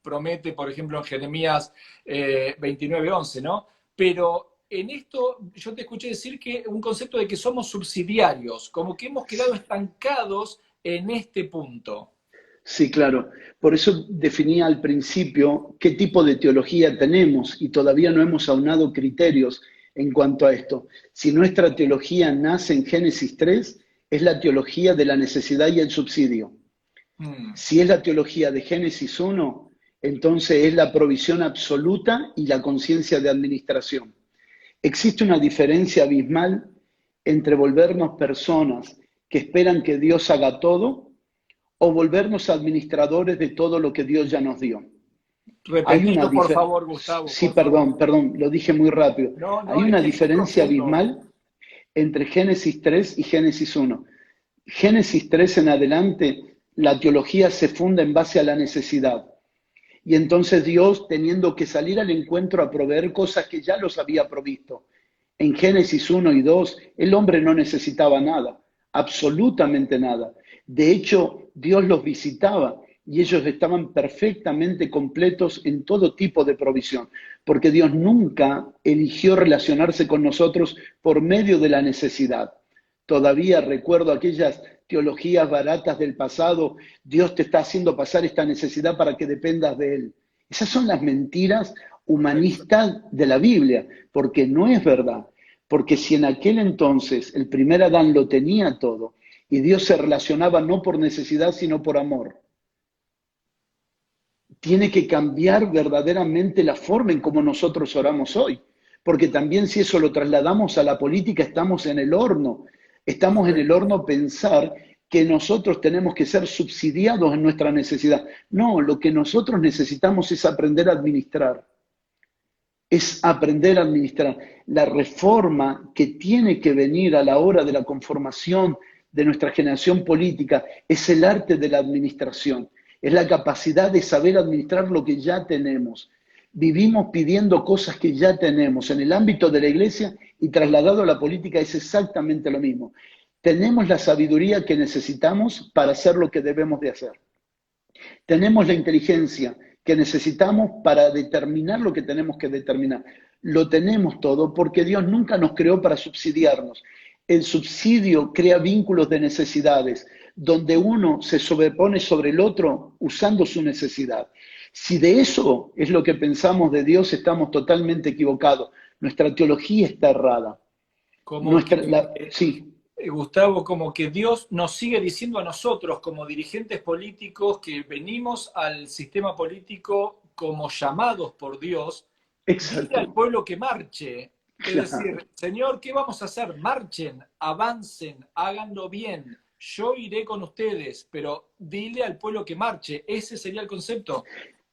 promete, por ejemplo, en Jeremías 29:11, ¿no? Pero en esto yo te escuché decir que un concepto de que somos subsidiarios, como que hemos quedado estancados en este punto. Sí, claro. Por eso definía al principio qué tipo de teología tenemos y todavía no hemos aunado criterios en cuanto a esto. Si nuestra teología nace en Génesis 3, es la teología de la necesidad y el subsidio. Mm. Si es la teología de Génesis 1, entonces es la provisión absoluta y la conciencia de administración. Existe una diferencia abismal entre volvernos personas que esperan que Dios haga todo o volvernos administradores de todo lo que Dios ya nos dio. Hay una Repetilo, por diferencia, favor, Gustavo, sí, por favor. perdón, lo dije muy rápido. No, Hay no, es una que es muy diferencia profundo. abismal entre Génesis 3 y Génesis 1. Génesis 3 en adelante, la teología se funda en base a la necesidad. Y entonces Dios, teniendo que salir al encuentro a proveer cosas que ya los había provisto. En Génesis 1 y 2, el hombre no necesitaba nada, absolutamente nada. De hecho, Dios los visitaba y ellos estaban perfectamente completos en todo tipo de provisión, porque Dios nunca eligió relacionarse con nosotros por medio de la necesidad. Todavía recuerdo aquellas teologías baratas del pasado, Dios te está haciendo pasar esta necesidad para que dependas de Él. Esas son las mentiras Correcto. humanistas de la Biblia, porque no es verdad. Porque si en aquel entonces el primer Adán lo tenía todo y Dios se relacionaba no por necesidad, sino por amor, tiene que cambiar verdaderamente la forma en cómo nosotros oramos hoy. Porque también si eso lo trasladamos a la política, estamos en el horno. Estamos en el Correcto. horno pensar que nosotros tenemos que ser subsidiados en nuestra necesidad. No, lo que nosotros necesitamos es aprender a administrar. Es aprender a administrar. La reforma que tiene que venir a la hora de la conformación de nuestra generación política es el arte de la administración, es la capacidad de saber administrar lo que ya tenemos. Vivimos pidiendo cosas que ya tenemos en el ámbito de la iglesia y trasladado a la política es exactamente lo mismo. Tenemos la sabiduría que necesitamos para hacer lo que debemos de hacer. Tenemos la inteligencia que necesitamos para determinar lo que tenemos que determinar. Lo tenemos todo porque Dios nunca nos creó para subsidiarnos. El subsidio crea vínculos de necesidades, donde uno se sobrepone sobre el otro usando su necesidad. Si de eso es lo que pensamos de Dios, estamos totalmente equivocados. Nuestra teología está errada. Como que Sí, Gustavo, como que Dios nos sigue diciendo a nosotros como dirigentes políticos que venimos al sistema político como llamados por Dios, dile al Exacto, pueblo que marche. Es claro. decir, Señor, ¿qué vamos a hacer? Marchen, avancen, háganlo bien. Yo iré con ustedes, pero dile al pueblo que marche. Ese sería el concepto.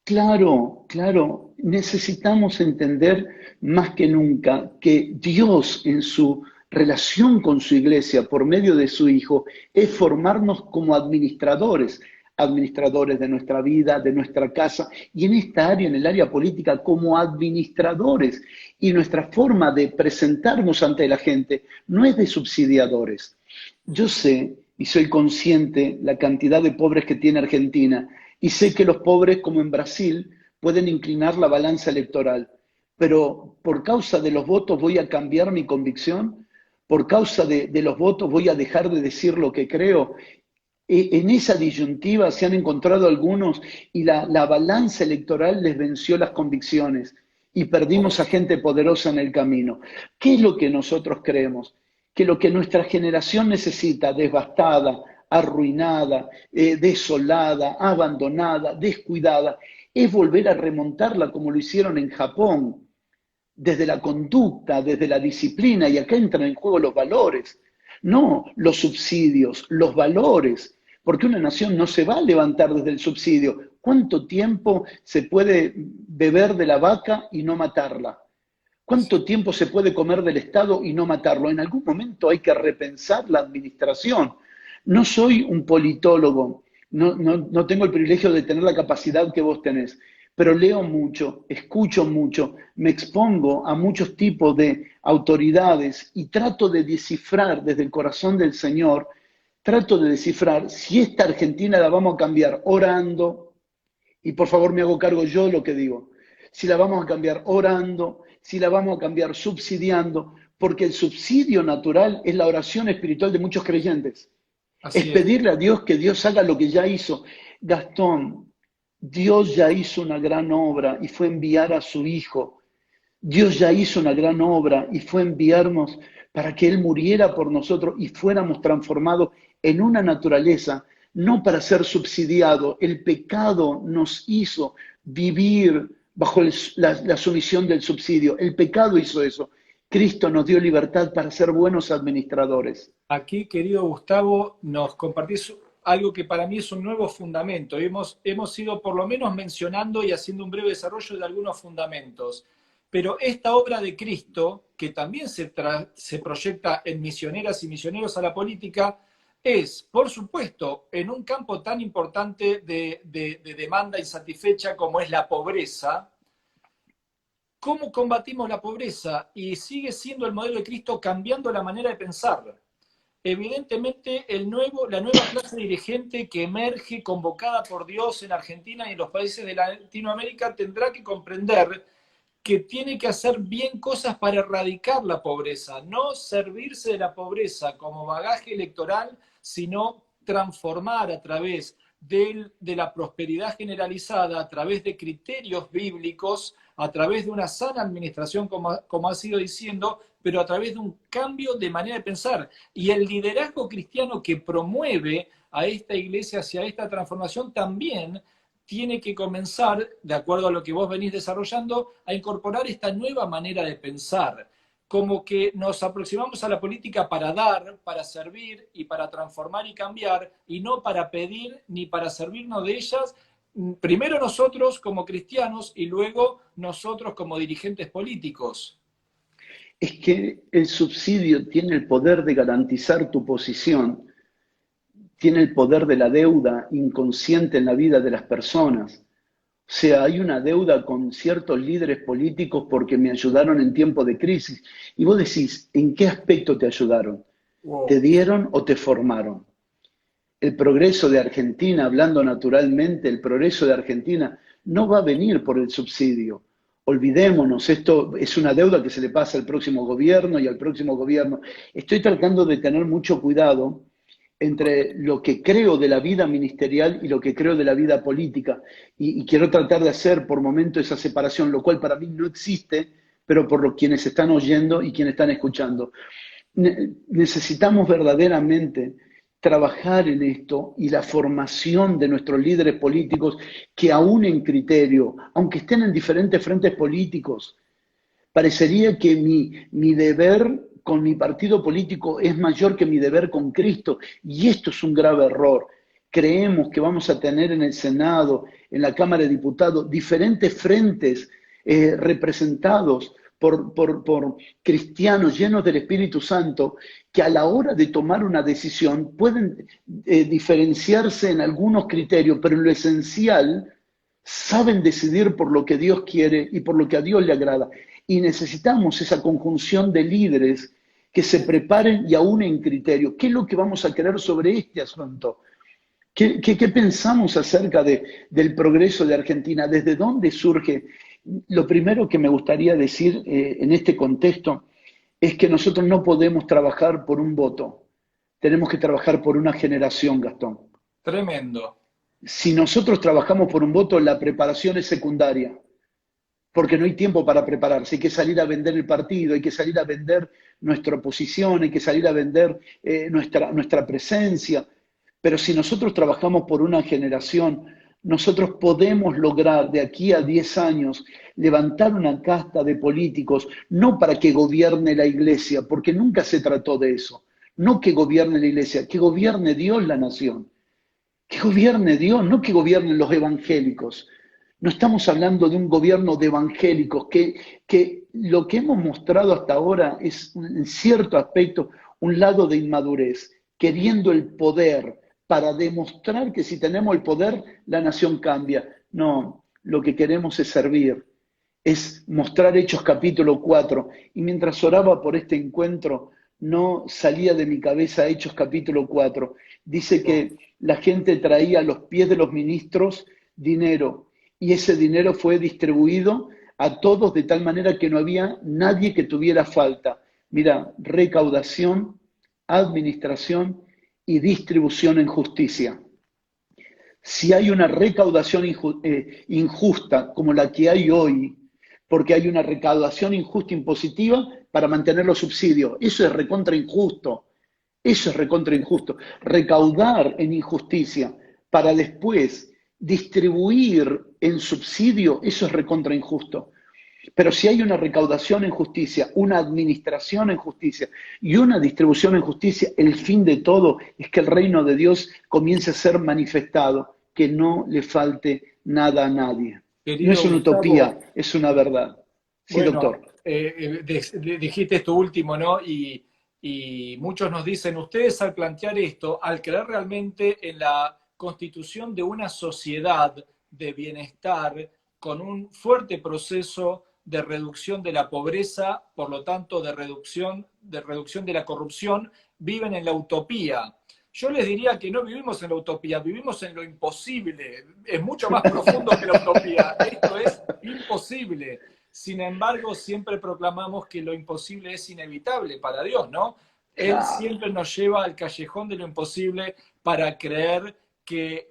Claro, claro, necesitamos entender más que nunca que Dios en su relación con su iglesia por medio de su Hijo es formarnos como administradores, administradores de nuestra vida, de nuestra casa y en esta área, en el área política, como administradores. Y nuestra forma de presentarnos ante la gente no es de subsidiadores. Yo sé y soy consciente la cantidad de pobres que tiene Argentina y sé que los pobres, como en Brasil, pueden inclinar la balanza electoral, pero por causa de los votos voy a cambiar mi convicción, por causa de los votos voy a dejar de decir lo que creo. En esa disyuntiva se han encontrado algunos y la balanza electoral les venció las convicciones y perdimos a gente poderosa en el camino. ¿Qué es lo que nosotros creemos? Que lo que nuestra generación necesita, devastada, arruinada, desolada, abandonada, descuidada, es volver a remontarla como lo hicieron en Japón, desde la conducta, desde la disciplina, y acá entran en juego los valores, no los subsidios, los valores, porque una nación no se va a levantar desde el subsidio. ¿Cuánto tiempo se puede beber de la vaca y no matarla? ¿Cuánto tiempo se puede comer del Estado y no matarlo? En algún momento hay que repensar la administración. No soy un politólogo, no tengo el privilegio de tener la capacidad que vos tenés, pero leo mucho, escucho mucho, me expongo a muchos tipos de autoridades y trato de descifrar desde el corazón del Señor, trato de descifrar si esta Argentina la vamos a cambiar orando, y por favor me hago cargo yo de lo que digo, si la vamos a cambiar orando, si la vamos a cambiar subsidiando, porque el subsidio natural es la oración espiritual de muchos creyentes. Es Así es. pedirle a Dios que Dios haga lo que ya hizo. Gastón, Dios ya hizo una gran obra y fue enviar a su Hijo. Dios ya hizo una gran obra y fue enviarnos para que Él muriera por nosotros y fuéramos transformados en una naturaleza, no para ser subsidiado. El pecado nos hizo vivir bajo la sumisión del subsidio. El pecado hizo eso. Cristo nos dio libertad para ser buenos administradores. Aquí, querido Gustavo, nos compartís algo que para mí es un nuevo fundamento. Hemos ido por lo menos mencionando y haciendo un breve desarrollo de algunos fundamentos. Pero esta obra de Cristo, que también se proyecta en misioneras y misioneros a la política, es, por supuesto, en un campo tan importante de demanda insatisfecha como es la pobreza. ¿Cómo combatimos la pobreza? Y sigue siendo el modelo de Cristo cambiando la manera de pensar. Evidentemente, la nueva clase dirigente que emerge convocada por Dios en Argentina y en los países de Latinoamérica tendrá que comprender que tiene que hacer bien cosas para erradicar la pobreza, no servirse de la pobreza como bagaje electoral, sino transformar a través de la prosperidad generalizada, a través de criterios bíblicos, a través de una sana administración, como ha sido diciendo, pero a través de un cambio de manera de pensar. Y el liderazgo cristiano que promueve a esta iglesia hacia esta transformación también tiene que comenzar, de acuerdo a lo que vos venís desarrollando, a incorporar esta nueva manera de pensar, como que nos aproximamos a la política para dar, para servir y para transformar y cambiar, y no para pedir ni para servirnos de ellas, primero nosotros como cristianos y luego nosotros como dirigentes políticos. Es que el subsidio tiene el poder de garantizar tu posición, tiene el poder de la deuda inconsciente en la vida de las personas. O sea, hay una deuda con ciertos líderes políticos porque me ayudaron en tiempo de crisis. Y vos decís, ¿en qué aspecto te ayudaron? ¿Te Wow. dieron o te formaron? El progreso de Argentina, hablando naturalmente, el progreso de Argentina no va a venir por el subsidio. Olvidémonos, esto es una deuda que se le pasa al próximo gobierno y al próximo gobierno. Estoy tratando de tener mucho cuidado entre lo que creo de la vida ministerial y lo que creo de la vida política. Y quiero tratar de hacer por momento esa separación, lo cual para mí no existe, pero por lo quienes están oyendo y quienes están escuchando. Necesitamos verdaderamente trabajar en esto y la formación de nuestros líderes políticos que aún en criterio, aunque estén en diferentes frentes políticos, parecería que mi deber con mi partido político es mayor que mi deber con Cristo. Y esto es un grave error. Creemos que vamos a tener en el Senado, en la Cámara de Diputados, diferentes frentes representados por cristianos llenos del Espíritu Santo, que a la hora de tomar una decisión pueden diferenciarse en algunos criterios, pero en lo esencial saben decidir por lo que Dios quiere y por lo que a Dios le agrada. Y necesitamos esa conjunción de líderes que se preparen y aúnen criterio. ¿Qué es lo que vamos a querer sobre este asunto? ¿Qué pensamos acerca del progreso de Argentina? ¿Desde dónde surge? Lo primero que me gustaría decir en este contexto es que nosotros no podemos trabajar por un voto. Tenemos que trabajar por una generación, Gastón. Tremendo. Si nosotros trabajamos por un voto, la preparación es secundaria, porque no hay tiempo para prepararse. Hay que salir a vender el partido, hay que salir a vender nuestra oposición, hay que salir a vender nuestra presencia. Pero si nosotros trabajamos por una generación, nosotros podemos lograr de aquí a 10 años levantar una casta de políticos, no para que gobierne la iglesia, porque nunca se trató de eso. No que gobierne la iglesia, que gobierne Dios la nación. Que gobierne Dios, no que gobiernen los evangélicos. No estamos hablando de un gobierno de evangélicos, que lo que hemos mostrado hasta ahora es, en cierto aspecto, un lado de inmadurez, queriendo el poder para demostrar que si tenemos el poder, la nación cambia. No, lo que queremos es servir, es mostrar Hechos capítulo 4. Y mientras oraba por este encuentro, no salía de mi cabeza Hechos capítulo 4. Dice que la gente traía a los pies de los ministros dinero y ese dinero fue distribuido a todos de tal manera que no había nadie que tuviera falta. Mira, recaudación, administración y distribución en justicia. Si hay una recaudación injusta como la que hay hoy, porque hay una recaudación injusta impositiva para mantener los subsidios, eso es recontra injusto. Eso es recontra injusto. Recaudar en injusticia para después distribuir en subsidio, eso es recontra injusto. Pero si hay una recaudación en justicia, una administración en justicia y una distribución en justicia, el fin de todo es que el reino de Dios comience a ser manifestado, que no le falte nada a nadie. No Querido es una Gustavo, utopía, es una verdad. Sí, bueno, doctor. dijiste esto último, ¿no? Y muchos nos dicen, ustedes al plantear esto, al creer realmente en la constitución de una sociedad de bienestar, con un fuerte proceso de reducción de la pobreza, por lo tanto de reducción de la corrupción, viven en la utopía. Yo les diría que no vivimos en la utopía, vivimos en lo imposible. Es mucho más profundo que la utopía. Esto es imposible. Sin embargo, siempre proclamamos que lo imposible es inevitable para Dios, ¿no? Él Claro. siempre nos lleva al callejón de lo imposible para creer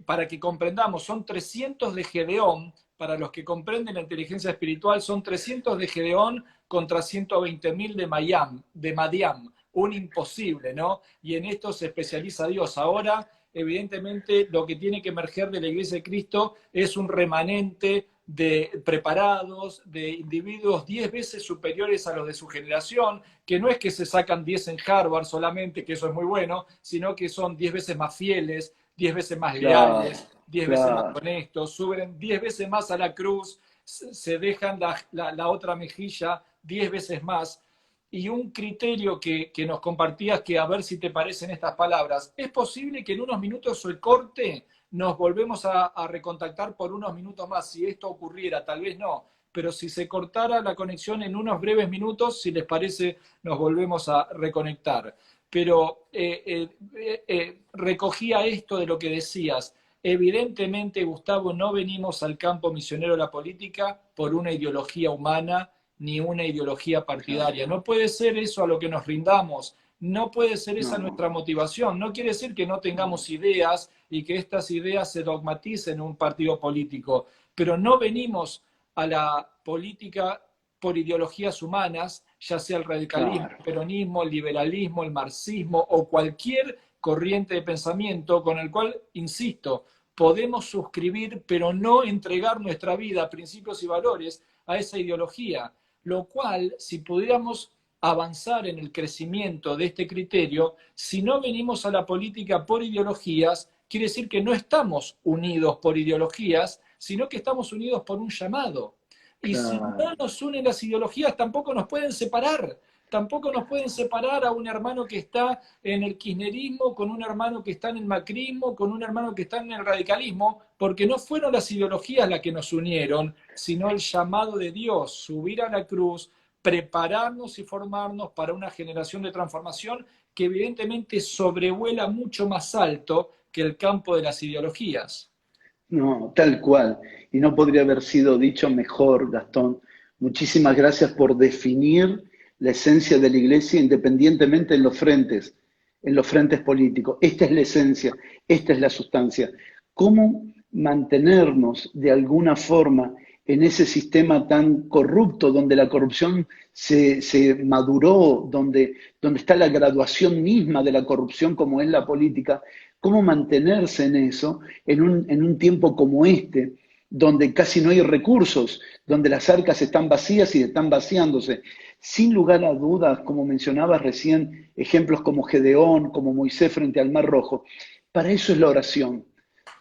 para que comprendamos, son 300 de Gedeón, para los que comprenden la inteligencia espiritual, son 300 de Gedeón contra 120.000 de Madián, un imposible, ¿no? Y en esto se especializa Dios. Ahora, evidentemente, lo que tiene que emerger de la Iglesia de Cristo es un remanente de preparados, de individuos 10 veces superiores a los de su generación, que no es que se sacan 10 en Harvard solamente, que eso es muy bueno, sino que son 10 veces más fieles, 10 veces más Claro, leales, 10 veces más claro. honestos, suben 10 veces más a la cruz, se dejan la otra mejilla 10 veces más. Y un criterio que nos compartías, que a ver si te parecen estas palabras, ¿es posible que en unos minutos el corte nos volvemos a recontactar por unos minutos más? Si esto ocurriera, tal vez no, pero si se cortara la conexión en unos breves minutos, si les parece, nos volvemos a reconectar. Pero recogía esto de lo que decías. Evidentemente, Gustavo, no venimos al campo misionero de la política por una ideología humana ni una ideología Claro. partidaria. No puede ser eso a lo que nos rindamos. No puede ser esa No, nuestra motivación. No quiere decir que no no, tengamos ideas y que estas ideas se dogmaticen en un partido político, pero no venimos a la política por ideologías humanas, ya sea el radicalismo, claro. el peronismo, el liberalismo, el marxismo o cualquier corriente de pensamiento con el cual, insisto, podemos suscribir, pero no entregar nuestra vida, principios y valores a esa ideología. Lo cual, si pudiéramos avanzar en el crecimiento de este criterio, si no venimos a la política por ideologías, quiere decir que no estamos unidos por ideologías, sino que estamos unidos por un llamado. Y si no Claro. nos unen las ideologías, tampoco nos pueden separar. Tampoco nos pueden separar a un hermano que está en el kirchnerismo, con un hermano que está en el macrismo, con un hermano que está en el radicalismo, porque no fueron las ideologías las que nos unieron, sino el llamado de Dios, subir a la cruz, prepararnos y formarnos para una generación de transformación que evidentemente sobrevuela mucho más alto que el campo de las ideologías. No, tal cual. Y no podría haber sido dicho mejor, Gastón. Muchísimas gracias por definir la esencia de la iglesia independientemente en los frentes políticos. Esta es la esencia, esta es la sustancia. ¿Cómo mantenernos de alguna forma en ese sistema tan corrupto, donde la corrupción se maduró, donde está la graduación misma de la corrupción como es la política? ¿Cómo mantenerse en eso en un tiempo como este, donde casi no hay recursos, donde las arcas están vacías y están vaciándose? Sin lugar a dudas, como mencionabas recién, ejemplos como Gedeón, como Moisés frente al Mar Rojo, para eso es la oración.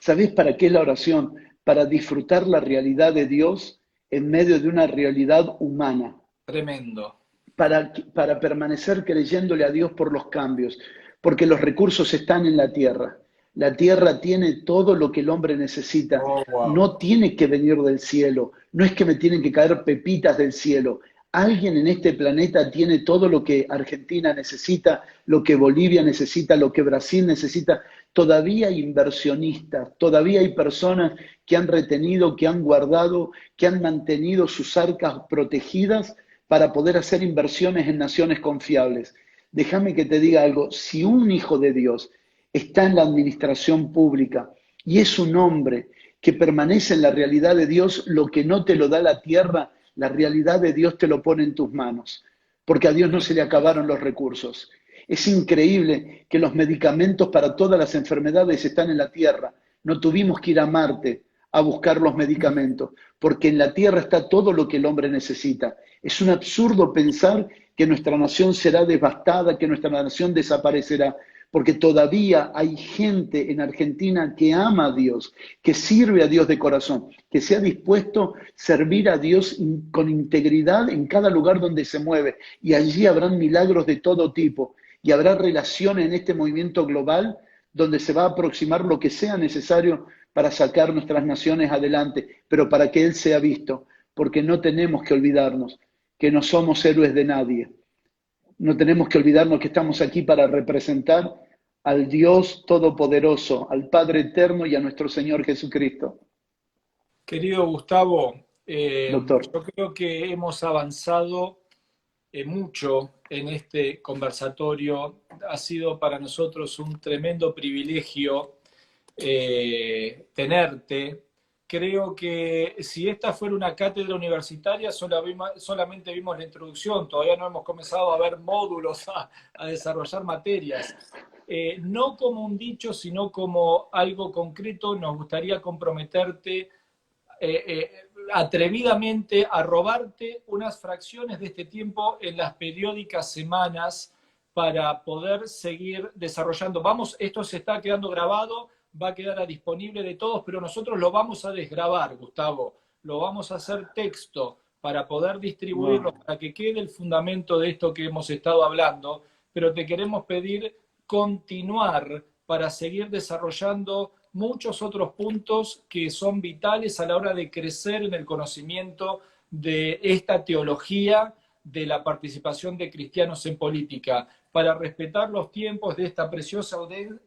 ¿Sabés para qué es la oración? Para disfrutar la realidad de Dios en medio de una realidad humana, Tremendo. para permanecer creyéndole a Dios por los cambios, porque los recursos están en la tierra. La tierra tiene todo lo que el hombre necesita. Oh, wow. No tiene que venir del cielo. No es que me tienen que caer pepitas del cielo. Alguien en este planeta tiene todo lo que Argentina necesita, lo que Bolivia necesita, lo que Brasil necesita. Todavía hay inversionistas, todavía hay personas que han retenido, que han guardado, que han mantenido sus arcas protegidas para poder hacer inversiones en naciones confiables. Déjame que te diga algo, si un hijo de Dios está en la administración pública y es un hombre que permanece en la realidad de Dios, lo que no te lo da la tierra, la realidad de Dios te lo pone en tus manos, porque a Dios no se le acabaron los recursos. Es increíble que los medicamentos para todas las enfermedades están en la tierra. No tuvimos que ir a Marte a buscar los medicamentos, porque en la tierra está todo lo que el hombre necesita. Es un absurdo pensar que nuestra nación será devastada, que nuestra nación desaparecerá, porque todavía hay gente en Argentina que ama a Dios, que sirve a Dios de corazón, que se ha dispuesto a servir a Dios con integridad en cada lugar donde se mueve. Y allí habrán milagros de todo tipo y habrá relaciones en este movimiento global donde se va a aproximar lo que sea necesario para sacar nuestras naciones adelante, pero para que Él sea visto, porque no tenemos que olvidarnos que no somos héroes de nadie. No tenemos que olvidarnos que estamos aquí para representar al Dios Todopoderoso, al Padre Eterno y a nuestro Señor Jesucristo. Querido Gustavo, Doctor, yo creo que hemos avanzado mucho en este conversatorio. Ha sido para nosotros un tremendo privilegio tenerte. Creo que si esta fuera una cátedra universitaria, solamente vimos la introducción, todavía no hemos comenzado a ver módulos, a desarrollar materias. No como un dicho, sino como algo concreto, nos gustaría comprometerte atrevidamente a robarte unas fracciones de este tiempo en las periódicas semanas para poder seguir desarrollando. Vamos, esto se está quedando grabado, va a quedar disponible de todos, pero nosotros lo vamos a desgrabar, Gustavo, lo vamos a hacer texto para poder distribuirlo, no, para que quede el fundamento de esto que hemos estado hablando, pero te queremos pedir continuar para seguir desarrollando muchos otros puntos que son vitales a la hora de crecer en el conocimiento de esta teología de la participación de cristianos en política. Para respetar los tiempos de esta preciosa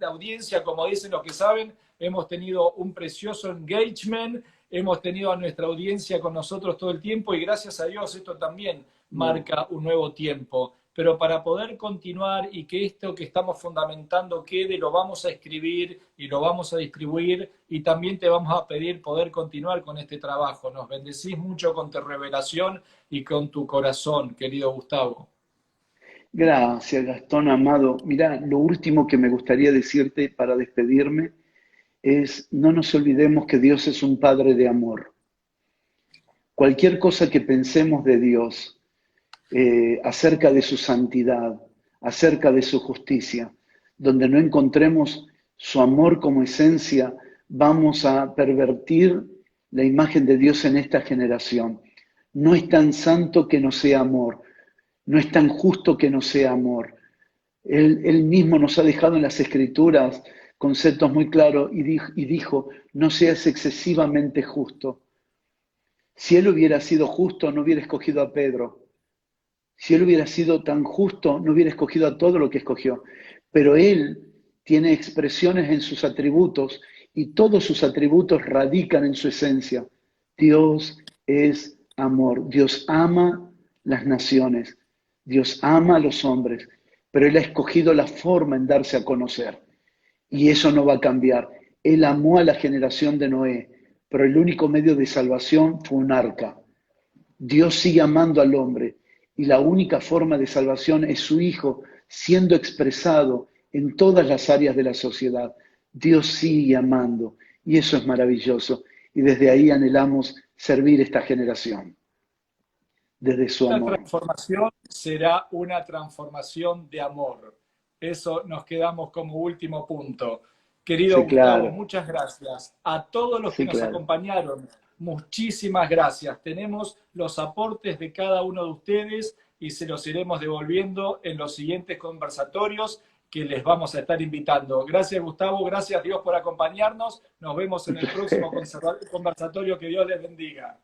audiencia, como dicen los que saben, hemos tenido un precioso engagement, hemos tenido a nuestra audiencia con nosotros todo el tiempo y gracias a Dios esto también no. marca un nuevo tiempo. Pero para poder continuar y que esto que estamos fundamentando quede, lo vamos a escribir y lo vamos a distribuir y también te vamos a pedir poder continuar con este trabajo. Nos bendecís mucho con tu revelación y con tu corazón, querido Gustavo. Gracias, Gastón, amado. Mira, lo último que me gustaría decirte para despedirme es, no nos olvidemos que Dios es un Padre de amor. Cualquier cosa que pensemos de Dios, acerca de su santidad, acerca de su justicia, donde no encontremos su amor como esencia, vamos a pervertir la imagen de Dios en esta generación. No es tan santo que no sea amor, no es tan justo que no sea amor. Él mismo nos ha dejado en las Escrituras conceptos muy claros y dijo, no seas excesivamente justo. Si él hubiera sido justo, no hubiera escogido a Pedro. Si él hubiera sido tan justo, no hubiera escogido a todo lo que escogió. Pero él tiene expresiones en sus atributos y todos sus atributos radican en su esencia. Dios es amor. Dios ama las naciones. Dios ama a los hombres. Pero él ha escogido la forma en darse a conocer. Y eso no va a cambiar. Él amó a la generación de Noé, pero el único medio de salvación fue un arca. Dios sigue amando al hombre y la única forma de salvación es su Hijo siendo expresado en todas las áreas de la sociedad. Dios sigue amando y eso es maravilloso. Y desde ahí anhelamos servir esta generación, desde su Esta amor. transformación será una transformación de amor. Eso nos quedamos como último punto. Querido Sí, Gustavo, claro, muchas gracias. A todos los que sí, nos claro. acompañaron, muchísimas gracias. Tenemos los aportes de cada uno de ustedes y se los iremos devolviendo en los siguientes conversatorios que les vamos a estar invitando. Gracias, Gustavo. Gracias, Dios, por acompañarnos. Nos vemos en el próximo conversatorio. Que Dios les bendiga.